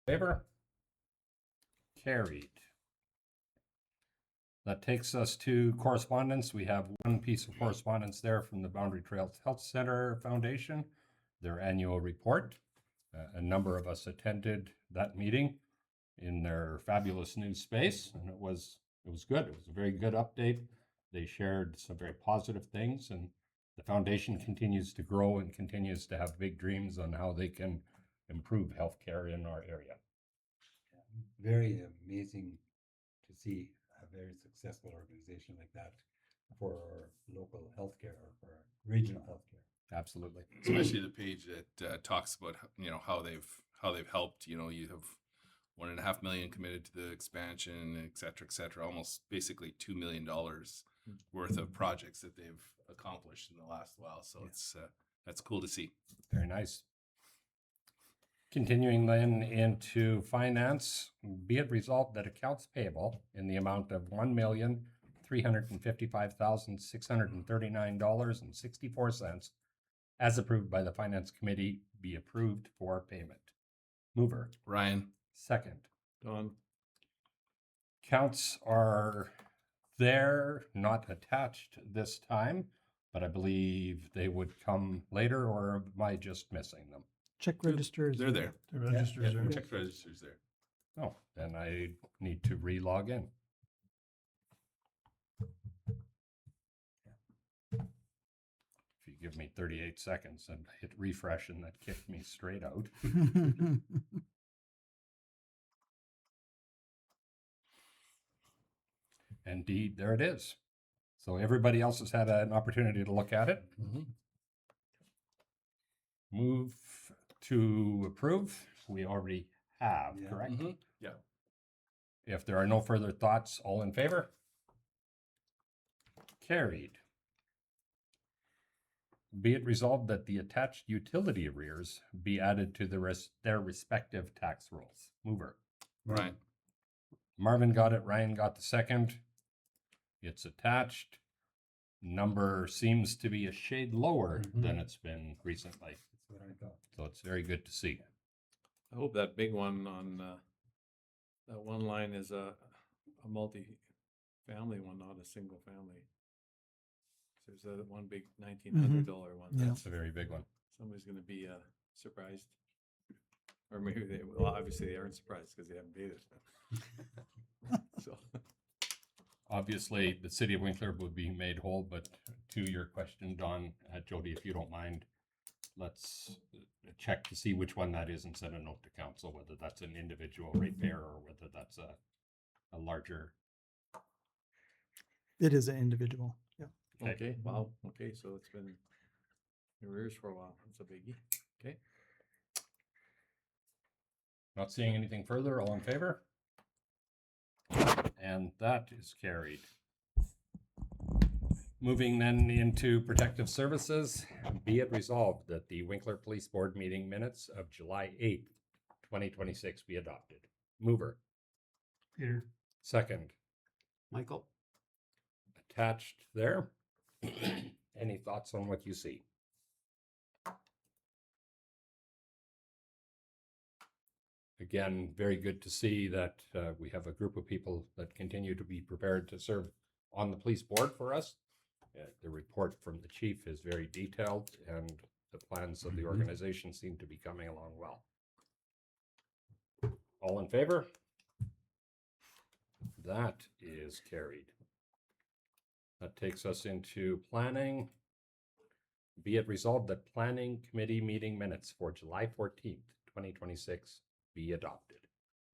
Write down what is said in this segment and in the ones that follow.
Favor? Carried. That takes us to correspondence. We have one piece of correspondence there from the Boundary Trails Health Center Foundation, their annual report. A number of us attended that meeting in their fabulous new space, and it was good. It was a very good update. They shared some very positive things, and the foundation continues to grow and continues to have big dreams on how they can improve healthcare in our area. Very amazing to see a very successful organization like that for local healthcare or for regional healthcare. Absolutely. Especially the page that talks about how they've helped. You have 1.5 million committed to the expansion, et cetera, almost basically $2 million worth of projects that they've accomplished in the last while. So that's cool to see. Very nice. Continuing then into finance, be it resolved that accounts payable in the amount of $1,355,639.64 as approved by the Finance Committee be approved for payment. Mover. Ryan. Second. Don. Counts are there, not attached this time, but I believe they would come later, or am I just missing them? Check registers. They're there. The registers Yeah, are. check registers there. Oh, then I need to re-log in. If you give me 38 seconds and hit refresh, and that kicked me straight out. Indeed, there it is. So everybody else has had an opportunity to look at it. Move to approve. We already have, Yeah. correct? Yeah. If there are no further thoughts, all in favor? Carried. Be it resolved that the attached utility arrears be added to their respective tax rolls. Mover. Ryan. Marvin got it. Ryan got the second. It's attached. Number seems to be a shade lower than it's been recently. That's what I thought. So it's very good to see. I hope that big one on that one line is a multi-family one, not a single family. So there's that one big $1,900 one. Yeah. That's a very big one. Somebody's going to be surprised, or maybe well, obviously they aren't surprised because they haven't paid it. So. Obviously, the city of Winkler would be made whole, but to your question, Don, Jody, if you don't mind, let's check to see which one that is and send a note to council, whether that's an individual ratepayer or whether that's a larger. It is an individual. Yeah. Okay. Wow. Okay. So it's been in arrears for a while. That's a biggie. Okay. Not seeing anything further. All in favor? And that is carried. Moving then into protective services, be it resolved that the Winkler Police Board meeting minutes of July 8th, 2026 be adopted. Mover. Peter. Second. Michael? Attached there. Any thoughts on what you see? Again, very good to see that we have a group of people that continue to be prepared to serve on the police board for us. The report from the chief is very detailed, and the plans of the organization seem to be coming along well. All in favor? That is carried. That takes us into planning. Be it resolved that planning committee meeting minutes for July 14th, 2026 be adopted.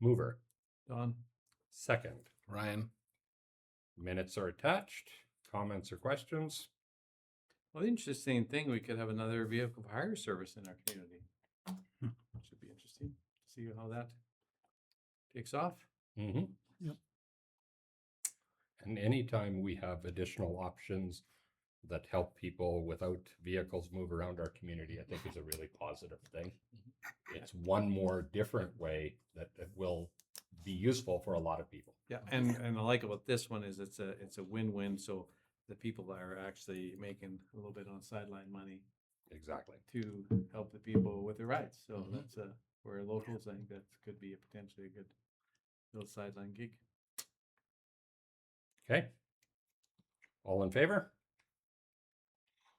Mover. Don. Second. Ryan. Minutes are attached. Comments or questions? Well, the interesting thing, we could have another vehicle hire service in our community. Should be interesting to see how that takes off. Mm-hmm. Yep. And anytime we have additional options that help people without vehicles move around our community, I think is a really positive thing. It's one more different way that will be useful for a lot of people. Yeah, and I like about this one is it's a win-win. So the people that are actually making a little bit on sideline money Exactly. to help the people with their rights. So Mhm. that's for locals, I think that could be potentially a good little sideline gig. Okay. All in favor?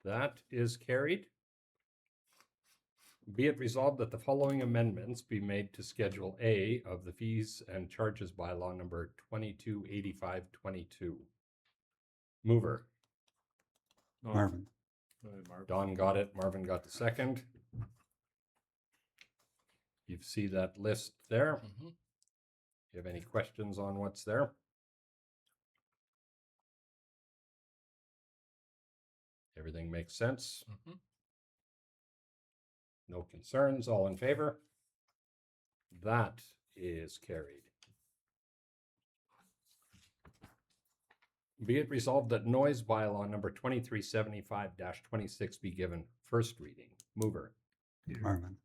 That is carried. Be it resolved that the following amendments be made to Schedule A of the fees and charges bylaw number 228522. Mover. Marvin. Go ahead, Marv. Don got it. Marvin got the second. You see that list there. Mhm. You have any questions on what's there? Everything makes sense? Mhm. No concerns? All in favor? That is carried. Be it resolved that noise bylaw number 2375-26 be given first reading. Mover. Marvin.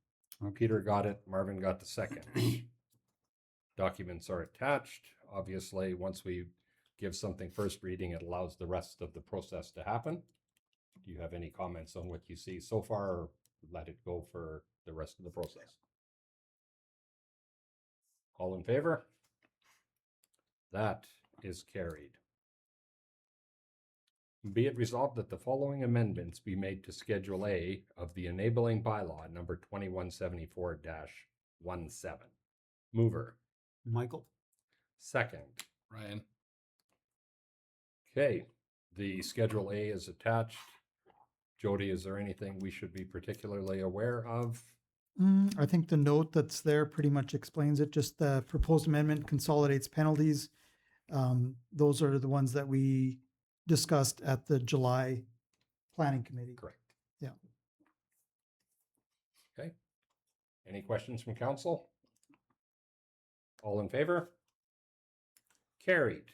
Peter got it. Marvin got the second. Documents are attached. Obviously, once we give something first reading, it allows the rest of the process to happen. Do you have any comments on what you see so far, or let it go for the rest of the process? All in favor? That is carried. Be it resolved that the following amendments be made to Schedule A of the enabling bylaw number 2174-17. Mover. Michael. Second. Ryan. Okay, the Schedule A is attached. Jody, is there anything we should be particularly aware of? I think the note that's there pretty much explains it. Just the proposed amendment consolidates penalties. Those are the ones that we discussed at the July planning committee. Correct. Yeah. Okay. Any questions from council? All in favor? Carried.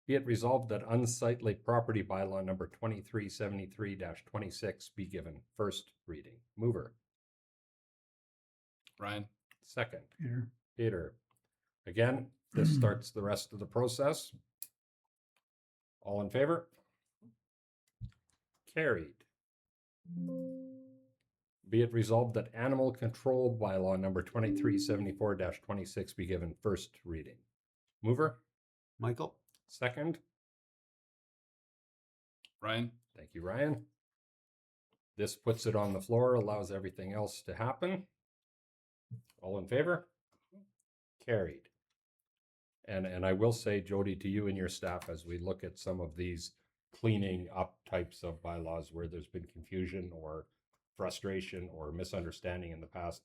Be it resolved that unsightly property bylaw number 2373-26 be given first reading. Mover. Ryan. Second. Peter. Peter. Again, this starts the rest of the process. All in favor? Carried. Be it resolved that animal control bylaw number 2374-26 be given first reading. Mover. Michael. Second. Ryan. Thank you, Ryan. This puts it on the floor, allows everything else to happen. All in favor? Carried. And I will say, Jody, to you and your staff, as we look at some of these cleaning up types of bylaws where there's been confusion or frustration or misunderstanding in the past,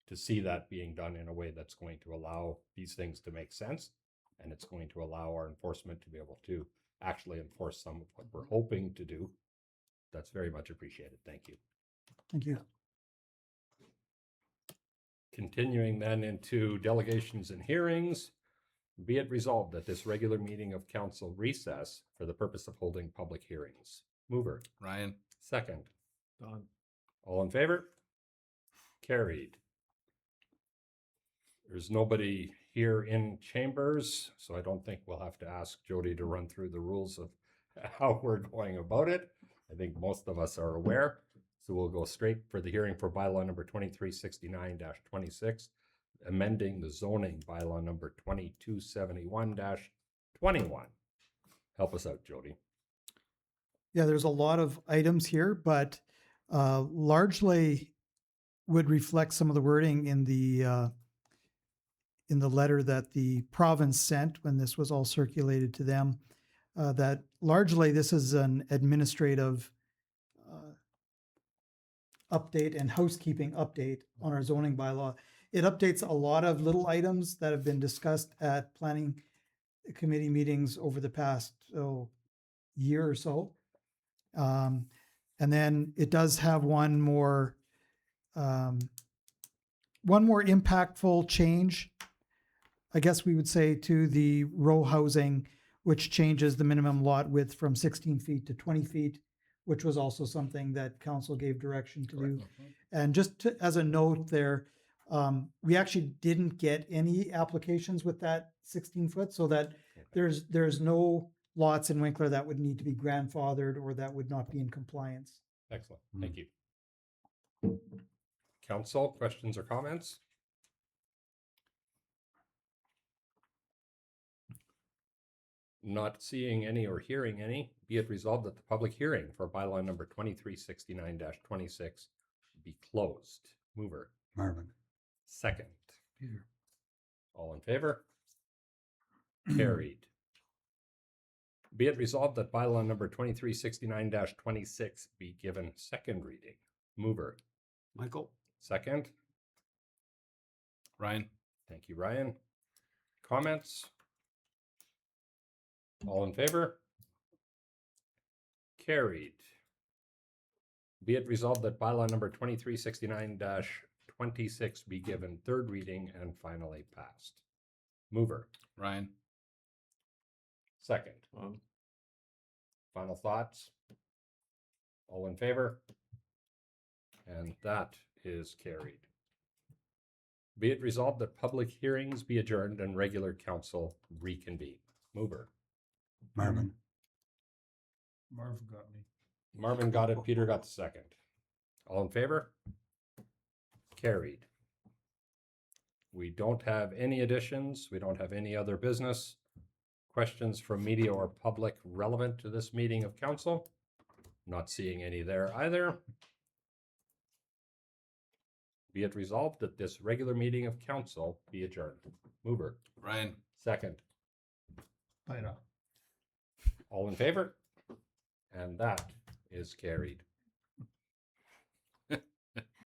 to see that being done in a way that's going to allow these things to make sense, and it's going to allow our enforcement to be able to actually enforce some of what we're hoping to do. That's very much appreciated. Thank you. Thank you. Continuing then into delegations and hearings, be it resolved that this regular meeting of council recess for the purpose of holding public hearings. Mover. Ryan. Second. Don. All in favor? Carried. There's nobody here in chambers, so I don't think we'll have to ask Jody to run through the rules of how we're going about it. I think most of us are aware. So we'll go straight for the hearing for bylaw number 2369-26, amending the zoning bylaw number 2271-21. Help us out, Jody. Yeah, there's a lot of items here, but largely would reflect some of the wording in the letter that the province sent when this was all circulated to them. That largely this is an administrative update and housekeeping update on our zoning bylaw. It updates a lot of little items that have been discussed at planning committee meetings over the past year or so. And then it does have one more impactful change, I guess we would say, to the row housing, which changes the minimum lot width from 16 feet to 20 feet, which was also something that council gave direction to do. And just as a note there, we actually didn't get any applications with that 16 foot, so that there's no lots in Winkler that would need to be grandfathered or that would not be in compliance. Excellent. Thank you. Council, questions or comments? Not seeing any or hearing any, be it resolved that the public hearing for bylaw number 2369-26 be closed. Mover. Marvin. Second. Peter. All in favor? Carried. Be it resolved that bylaw number 2369-26 be given second reading. Mover. Michael. Second. Ryan? Thank you, Ryan. Comments? All in favor? Carried. Be it resolved that bylaw number 2369-26 be given third reading and finally passed. Mover. Ryan? Second. Final thoughts? All in favor? And that is carried. Be it resolved that public hearings be adjourned and regular council reconvene. Mover. Marvin. Marv got me. Marvin got it. Peter got the second. All in favor? Carried. We don't have any additions. We don't have any other business. Questions from media or public relevant to this meeting of council? Not seeing any there either. Be it resolved that this regular meeting of council be adjourned. Mover. Ryan? Second. Later. All in favor? And that is carried.